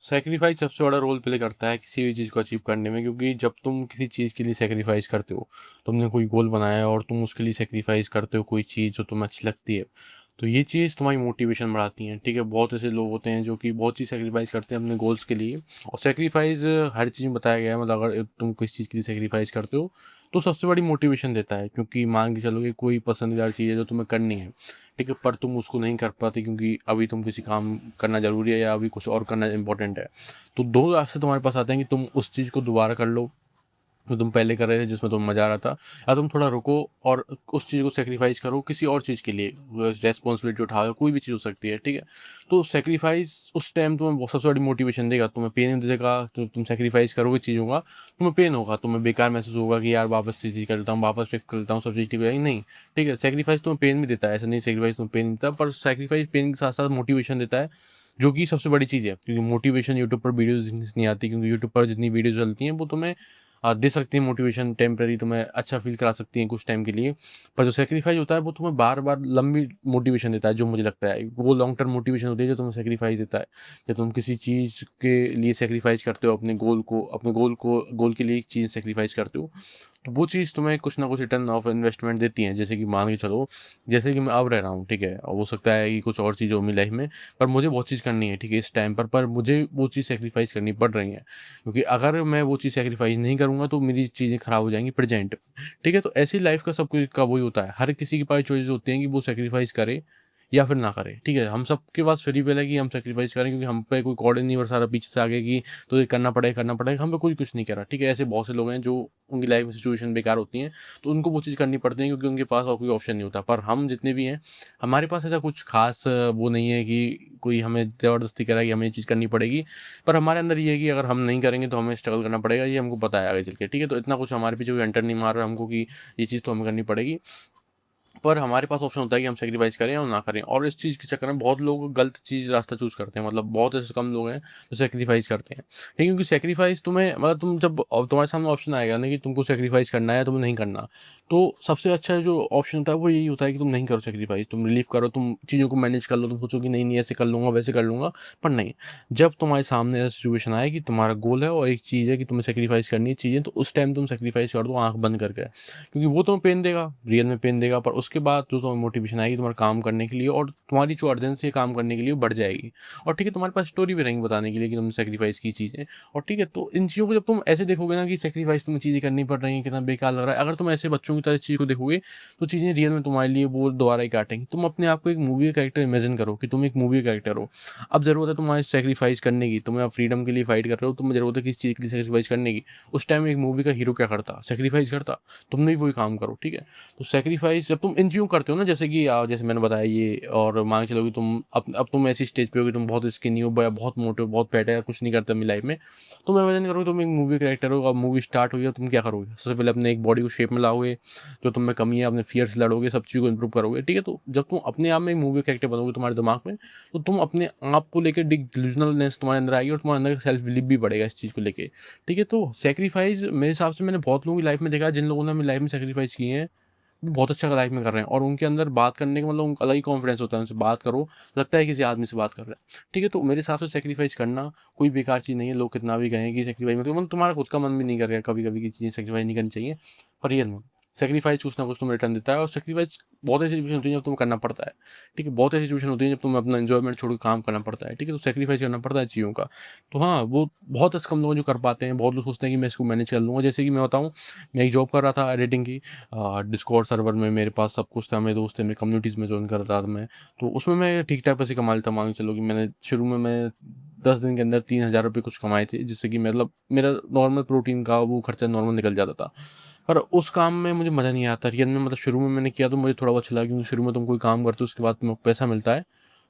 Sacrifice सबसे बड़ा role play करता है किसी भी चीज़ को अचीव करने में, क्योंकि जब तुम किसी चीज़ के लिए सैक्रिफाइस करते हो, तुमने कोई गोल बनाया है और तुम उसके लिए सैक्रिफाइस करते हो कोई चीज़ जो तुम्हें अच्छी लगती है, तो ये चीज़ तुम्हारी मोटिवेशन बढ़ाती है। ठीक है, बहुत ऐसे लोग होते हैं जो कि बहुत चीज़ सैक्रिफाइस करते हैं अपने गोल्स के लिए, और सैक्रिफाइस हर चीज़ में बताया गया है। मतलब अगर तुम किसी चीज़ के लिए सैक्रिफाइस करते हो तो सबसे बड़ी मोटिवेशन देता है, क्योंकि मान के चलो कि कोई पसंदीदा चीज़ है जो तुम्हें करनी है, ठीक है, पर तुम उसको नहीं कर पाते क्योंकि अभी तुम किसी काम करना ज़रूरी है या अभी कुछ और करना इंपॉर्टेंट है। तो दो रास्ते तुम्हारे पास आते हैं कि तुम उस चीज़ को दोबारा कर लो जो तुम पहले कर रहे थे जिसमें तुम्हें मज़ा आ रहा था, या तुम थोड़ा रुको और उस चीज़ को सेक्रीफाइस करो किसी और चीज़ के लिए, रेस्पॉन्सिबिलिटी उठाओ, कोई भी चीज़ हो सकती है। ठीक है, तो सेक्रीफाइस उस टाइम तुम्हें सबसे बड़ी मोटिवेशन देगा, तुम्हें पेन देगा। तो तुम सेक्रीफाइस करोगे चीज़ों का, तुम्हें पेन होगा, तुम्हें बेकार महसूस होगा कि यार वापस से चीज़ कर लेता हूँ, वापस फिक्स कर लेता हूँ, सब चीज़ ठीक हो जाएगी। नहीं, ठीक है, सेक्रीफाइस तुम्हें पेन भी देता है, ऐसा नहीं सेक्रीफाइस तुम्हें पेन देता, पर सेक्रीफाइस पेन के साथ साथ मोटिवेशन देता है, जो कि सबसे बड़ी चीज़ है। क्योंकि मोटिवेशन यूट्यूब पर वीडियोज़ नहीं आती, क्योंकि यूट्यूब पर जितनी वीडियोज़ चलती हैं वो तुम्हें दे सकती हैं मोटिवेशन, टेम्परेरी तुम्हें अच्छा फ़ील करा सकती हैं कुछ टाइम के लिए। पर जो सैक्रिफाइस होता है वो तुम्हें बार-बार लंबी मोटिवेशन देता है, जो मुझे लगता है। वो लॉन्ग टर्म मोटिवेशन होती है जो तुम्हें सैक्रिफाइस देता है। जब तुम किसी चीज़ के लिए सैक्रिफाइस करते हो, गोल के लिए एक चीज़ सैक्रिफाइस करते हो, तो वो चीज़ तुम्हें कुछ ना कुछ रिटर्न ऑफ इन्वेस्टमेंट देती हैं। जैसे कि मान के चलो, जैसे कि मैं अब रह रहा हूँ, ठीक है, और हो सकता है कि कुछ और चीज़ हो मेरी लाइफ़ में, पर मुझे बहुत चीज़ करनी है, ठीक है, इस टाइम पर मुझे वो चीज़ सैक्रिफाइस करनी पड़ रही है। क्योंकि अगर मैं वो चीज़ सैक्रिफाइस नहीं करूँगा तो मेरी चीज़ें ख़राब हो जाएँगी प्रेज़ेंट में। ठीक है, तो ऐसी लाइफ़ का सब कुछ का वही होता है। हर किसी के पास चॉइसेस होती हैं कि वो सैक्रिफाइस करे या फिर ना करे। ठीक है, हम सबके पास फ्री विल है कि हम सैक्रिफाइस करें, क्योंकि हम पे कोई कॉर्ड नहीं बरसा रहा पीछे से आगे कि तो ये करना पड़ेगा। हम पे कोई कुछ नहीं कह रहा। ठीक है, ऐसे बहुत से लोग हैं जो उनकी लाइफ़ में सिचुएशन बेकार होती हैं, तो उनको वो चीज़ करनी पड़ती है क्योंकि उनके पास और कोई ऑप्शन नहीं होता। पर हम जितने भी हैं, हमारे पास ऐसा कुछ ख़ास वो नहीं है कि कोई हमें ज़बरदस्ती कह रहा है कि हमें ये चीज़ करनी पड़ेगी। पर हमारे अंदर ये है कि अगर हम नहीं करेंगे तो हमें स्ट्रगल करना पड़ेगा, ये हमको पता है आगे चल के। ठीक है, तो इतना कुछ हमारे पीछे कोई हंटर नहीं मार रहा है हमको कि ये चीज़ तो हमें करनी पड़ेगी। पर हमारे पास ऑप्शन होता है कि हम सैक्रिफाइस करें और ना करें, और इस चीज़ के चक्कर में बहुत लोग गलत चीज़ रास्ता चूज़ करते हैं। मतलब बहुत ऐसे कम लोग हैं जो सैक्रिफाइस करते हैं। ठीक है, क्योंकि सैक्रिफाइस तुम्हें मतलब तुम जब तुम्हारे सामने ऑप्शन आएगा ना कि तुमको सैक्रिफाइस करना है या तुम्हें नहीं करना, तो सबसे अच्छा जो ऑप्शन होता है वो यही होता है कि तुम नहीं करो सैक्रिफाइस, तुम रिलीव करो, तुम चीज़ों को मैनेज कर लो, तुम सोचो कि नहीं ऐसे कर लूँगा, वैसे कर लूँगा। पर नहीं, जब तुम्हारे सामने ऐसा सिचुएशन आए कि तुम्हारा गोल है और एक चीज़ है कि तुम्हें सैक्रिफाइस करनी है चीज़ें, तो उस टाइम तुम सैक्रिफाइस कर दो आँख बंद करके। क्योंकि वो तुम्हें पेन देगा, रियल में पेन देगा, पर उसके बाद जो तुम्हें मोटिवेशन आएगी तुम्हारा काम करने के लिए, और तुम्हारी जो अर्जेंसी है काम करने के लिए वो बढ़ जाएगी। और ठीक है, तुम्हारे पास स्टोरी भी रहेंगी बताने के लिए कि तुमने सैक्रिफाइस की चीज़ें। और ठीक है, तो इन चीज़ों को जब तुम ऐसे देखोगे ना कि सैक्रिफाइस तुम्हें चीज़ें करनी पड़ रही हैं, कितना बेकार लग रहा है, अगर तुम ऐसे बच्चों की तरह इस चीज़ को देखोगे, तो चीज़ें रियल में तुम्हारे लिए वो दोबारा ही काटेंगी। तुम अपने आप को एक मूवी का कैरेक्टर इमेजिन करो कि तुम एक मूवी का कैरेक्टर हो। अब ज़रूरत है तुम्हारे सैक्रिफाइस करने की, तुम्हें अब फ्रीडम के लिए फाइट कर रहे हो, तुम्हें ज़रूरत है किसी चीज़ के लिए सैक्रिफाइस करने की। उस टाइम एक मूवी का हीरो क्या करता? सैक्रिफाइस करता। तुमने भी वही काम करो। ठीक है, तो सैक्रिफाइस जब तुम इन चीज़ों को करते हो ना, जैसे कि जैसे मैंने बताया ये, और मान के चलो कि तुम अब तुम ऐसी स्टेज पे हो कि तुम बहुत स्किनी हो या बहुत मोटे हो, बहुत फैट है या कुछ नहीं करते अपनी लाइफ में, तुम इमेजिन करो तुम एक मूवी कैरेक्टर हो, अब मूवी स्टार्ट हुई है, तुम क्या करोगे? सबसे पहले अपने एक बॉडी को शेप में लाओगे, जो तुम में कमी है अपने फियर से लड़ोगे, सब चीज़ को इंप्रूव करोगे। ठीक है, तो जब तुम अपने आप में एक मूवी कैरेक्टर बनोगे तुम्हारे दिमाग में, तो तुम अपने आप को लेकर डिल्यूजनलनेस तुम्हारे अंदर आएगी और तुम्हारे अंदर सेल्फ बिलीव भी बढ़ेगा इस चीज़ को लेके। ठीक है, तो सैक्रिफाइस मेरे हिसाब से मैंने बहुत लोगों की लाइफ में देखा है, जिन लोगों ने अपनी लाइफ में सैक्रिफाइस किए हैं, वो बहुत अच्छा लाइफ में कर रहे हैं, और उनके अंदर बात करने का मतलब उनका अलग ही कॉन्फिडेंस होता है। उनसे बात करो, लगता है किसी आदमी से बात कर रहे हैं। ठीक है, तो मेरे हिसाब से सैक्रिफाइस करना कोई बेकार चीज़ नहीं है। लोग कितना भी कहें कि सैक्रिफाइस मतलब तुम्हारा खुद का मन भी नहीं करेगा कभी कभी की चीज़ें सैक्रिफाइस नहीं करनी चाहिए, पर रियल में सैक्रिफाइस कुछ ना कुछ तुम्हें रिटर्न देता है। और सैक्रिफाइस बहुत ऐसी सिचुएशन होती है जब तुम्हें करना पड़ता है। ठीक है, बहुत ऐसी सिचुएशन होती है जब तुम्हें अपना एंजॉयमेंट छोड़ के काम करना पड़ता है। ठीक है, तो सैक्रिफाइस करना पड़ता है चीज़ों का। तो हाँ, वो बहुत ऐसे कम लोग हैं जो कर पाते हैं। बहुत लोग सोचते हैं कि मैं इसको मैनेज कर लूँगा। जैसे कि मैं बताऊँ, मैं एक जॉब कर रहा था एडिटिंग की, डिस्कॉर्ड सर्वर में मेरे पास सब कुछ था, मेरे दोस्त थे, मेरे कम्युनिटीज़ में जॉइन कर रहा था मैं। तो उसमें मैं ठीक-ठाक पैसे कमा लेता, मान के चलो कि मैंने शुरू में मैं 10 दिन के अंदर 3000 रुपए कुछ कमाए थे, जिससे कि मतलब मेरा नॉर्मल प्रोटीन का वो खर्चा नॉर्मल निकल जाता था। पर उस काम में मुझे मज़ा नहीं आता रियल में। मतलब शुरू में मैंने किया तो मुझे थोड़ा बहुत अच्छा लगा, क्योंकि शुरू में तुम कोई काम करते हो उसके बाद तुम्हें पैसा मिलता है,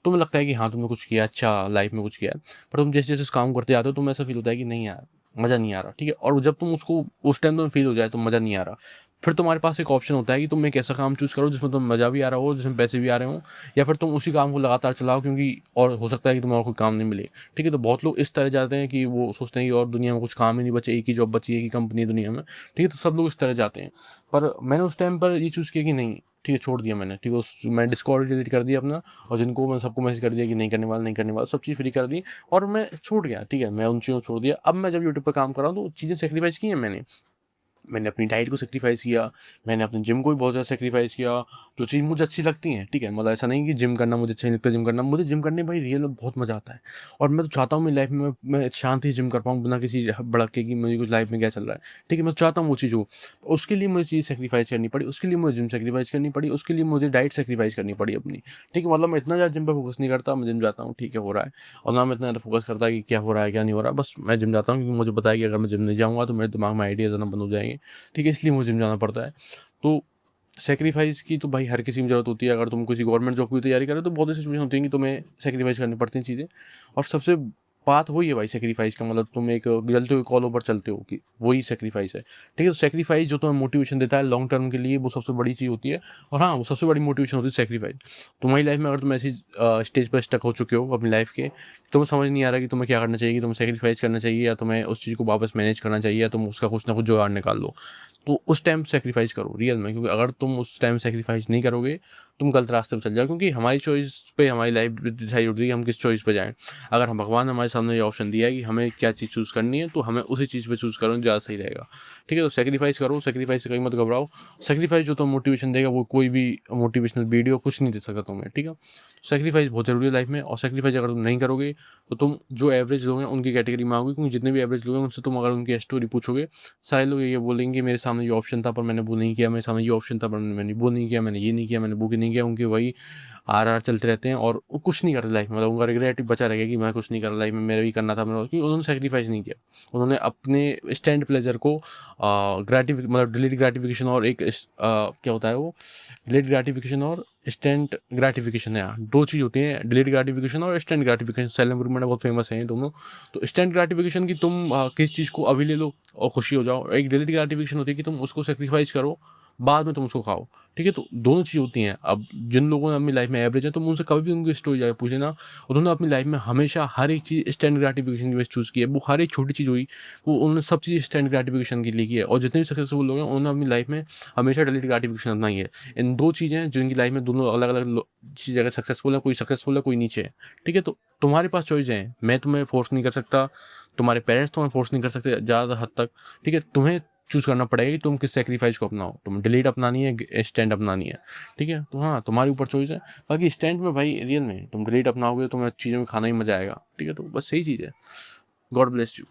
तुम्हें लगता है कि हाँ, तुमने कुछ किया, अच्छा लाइफ में कुछ किया है। पर तुम जैसे-जैसे उस काम करते जाते हो, तुम्हें ऐसा फ़ील होता है कि नहीं यार, मज़ा नहीं आ रहा। ठीक है, और जब तुम उसको उस टाइम तुम्हें फ़ील हो जाए तो मज़ा नहीं आ रहा। फिर तुम्हारे पास एक ऑप्शन होता है कि तुम एक ऐसा काम चूज़ करो जिसमें तुम्हें मज़ा भी आ रहा हो, जिसमें पैसे भी आ रहे हों, या फिर तुम उसी काम को लगातार चलाओ क्योंकि और हो सकता है कि तुम्हें और कोई काम नहीं मिले। ठीक है, तो बहुत लोग इस तरह जाते हैं कि वो सोचते हैं कि और दुनिया में कुछ काम ही नहीं बचे, एक ही जॉब बची है, एक ही कंपनी है दुनिया में। ठीक है, तो सब लोग इस तरह जाते हैं। पर मैंने उस टाइम पर ये चूज़ किया कि नहीं, ठीक है, छोड़ दिया मैंने। ठीक है, मैं डिस्कॉर्ड डिलीट कर दिया अपना, और जिनको मैं सबको मैसेज कर दिया कि नहीं करने वाला, नहीं करने वाला, सब चीज़ फ्री कर दी और मैं छूट गया। ठीक है, मैं उन चीज़ों को छोड़ दिया। अब मैं जब यूट्यूब पर काम कर रहा हूँ तो चीज़ें सेक्रीफाइस की हैं मैंने अपनी डाइट को सेक्रीफाइस किया, मैंने अपने जिम को भी बहुत ज़्यादा सेक्रीफाइस किया, जो चीज़ मुझे अच्छी लगती हैं। ठीक है, मतलब ऐसा नहीं कि जिम करना मुझे अच्छा नहीं लगता, जिम करना मुझे जिम करने भाई रियल में बहुत मज़ा आता है। और मैं तो चाहता हूँ मेरी लाइफ में मैं शांति से जिम कर पाऊँ बिना किसी भड़क कि मुझे कुछ लाइफ में क्या चल रहा है। ठीक है, मैं चाहता हूँ वो चीज़ हो। उसके लिए मुझे चीज़ सेक्रीफाइस करनी पड़ी, उसके लिए मुझे जिम सेक्रीफाइस करनी पड़ी, उसके लिए मुझे डाइट सेक्रीफाइस करनी पड़ी अपनी। ठीक है, मतलब मैं इतना ज़्यादा जिम पे फोकस नहीं करता, मैं जिम जाता हूँ, ठीक है, हो रहा है। और ना मैं इतना ज़्यादा फोकस करता कि क्या हो रहा है क्या नहीं हो रहा, बस मैं जिम जाता हूँ क्योंकि मुझे पता है कि अगर मैं जिम नहीं जाऊँगा तो मेरे दिमाग में आइडियाज़ आना बंद हो जाएंगे। ठीक है, इसलिए मुझे जिम जाना पड़ता है। तो सैक्रिफाइस की तो भाई हर किसी में ज़रूरत होती है। अगर तुम किसी गवर्नमेंट जॉब की तैयारी कर रहे हो तो बहुत ऐसी सिचुएशन होती है कि तुम्हें सैक्रिफाइस करनी पड़ती हैं चीज़ें। और सबसे बात वही है भाई सैक्रिफाइस का, मतलब तुम एक जलते हुए कॉलों पर चलते हो, कि वही सैक्रिफाइस है। ठीक है, तो सैक्रिफाइस जो तुम्हें मोटिवेशन देता है लॉन्ग टर्म के लिए, वो सबसे बड़ी चीज़ होती है। और हाँ, वो सबसे बड़ी मोटिवेशन होती है सैक्रिफाइस। तुम्हारी लाइफ में अगर तुम ऐसी स्टेज पर स्टक हो चुके हो अपनी लाइफ के, तुम्हें समझ नहीं आ रहा कि तुम्हें क्या करना चाहिए, कि तुम्हें सैक्रिफाइस करना चाहिए या तुम्हें उस चीज़ को वापस मैनेज करना चाहिए, या तुम उसका कुछ ना कुछ जुगाड़ निकाल लो, तो उस टाइम सेक्रीफाइस करो रियल में। क्योंकि अगर तुम उस टाइम सेक्रीफाइस नहीं करोगे, तुम गलत रास्ते पे चल जाओ, क्योंकि हमारी चॉइस पे हमारी लाइफ डिसाइड होती है कि हम किस चॉइस पे जाएं। अगर हम भगवान ने हमारे सामने ये ऑप्शन दिया है कि हमें क्या चीज़ चूज़ करनी है, तो हमें उसी चीज़ पे चूज़ करो, ज़्यादा सही रहेगा। ठीक है, तो सेक्रीफाइस करो, सेक्रीफाइस से कहीं मत घबराओ। सेक्रीफाइस जो तुम्हें मोटिवेशन देगा वो कोई भी मोटिवेशनल वीडियो कुछ नहीं दे सकता तुम्हें। ठीक है, सेक्रीफाइस बहुत ज़रूरी है लाइफ में। और सेक्रीफाइस अगर तुम नहीं करोगे तो तुम जो एवरेज लोग हैं उनकी कैटेगरी में आओगे, क्योंकि जितने भी एवरेज लोग हैं उनसे तुम अगर उनकी स्टोरी पूछोगे, सारे लोग ये बोलेंगे मेरे सामने ये ऑप्शन था पर मैंने वो नहीं किया, मेरे सामने ये ऑप्शन था पर मैंने वो नहीं किया, मैंने ये नहीं किया, मैंने वो नहीं किया। उनके वही आर चलते रहते हैं और वो कुछ नहीं करते लाइफ में। मतलब उनका रिग्रेट बचा रहेगा कि मैं कुछ नहीं कर लाइफ में, मेरा भी करना था मेरा, क्योंकि उन्होंने सेक्रीफाइस नहीं किया। उन्होंने अपने स्टैंड प्लेजर को मतलब डिलीट ग्रेटिफिकेशन और एक क्या होता है वो, डिलीट ग्रेटिफिकेशन और इंस्टेंट ग्रेटिफिकेशन है। दो चीज़ होती हैं, डिलीट ग्रेटिफिकेशन और इंस्टेंट ग्रेटिफिकेशन। सेल्फ इम्प्रूवमेंट बहुत फेमस है ये दोनों। तो इंस्टेंट ग्रेटिफिकेशन की तुम किस चीज़ को अभी ले लो और खुशी हो जाओ। एक डिलीट ग्रेटिफिकेशन होती है कि तुम उसको सेक्रीफाइस करो, बाद में तुम उसको खाओ। ठीक है, तो दोनों चीज़ होती हैं। अब जिन लोगों ने अपनी लाइफ में एवरेज है, तुम उनसे कभी भी उनकी स्टोरी जाकर पूछ लेना, उन्होंने अपनी लाइफ में हमेशा हर एक चीज़ इंस्टेंट ग्रेटिफिकेशन की वजह से चूज़ की है। वो हर एक छोटी चीज़ हुई, वो उन्होंने सब चीज़ इंस्टेंट ग्रेटिफिकेशन के लिए की है। और जितने भी सक्सेसफुल लोग हैं उन्होंने अपनी लाइफ में हमेशा डिलीट ग्रेटिफिकेशन अपनाई है। इन दो चीज़ें जिनकी लाइफ में दोनों अलग अलग चीज़ अगर सक्सेसफुल है, कोई सक्सेसफुल है कोई नीचे है। ठीक है, तो तुम्हारे पास चॉइस है, मैं तुम्हें फोर्स नहीं कर सकता, तुम्हारे पेरेंट्स तुम्हें फोर्स नहीं कर सकते ज़्यादा हद तक। ठीक है, तुम्हें चूज़ करना पड़ेगा कि तुम किस सेक्रीफाइस को अपनाओ, तुम डिलीट अपनानी है स्टैंड अपनानी है। ठीक है, तो हाँ, तुम्हारे ऊपर चॉइस है। बाकी स्टैंड में भाई रियल में तुम डिलीट अपनाओगे तो तुम्हें चीज़ों में खाना ही मजा आएगा। ठीक है, तो बस सही चीज़ है। God bless you.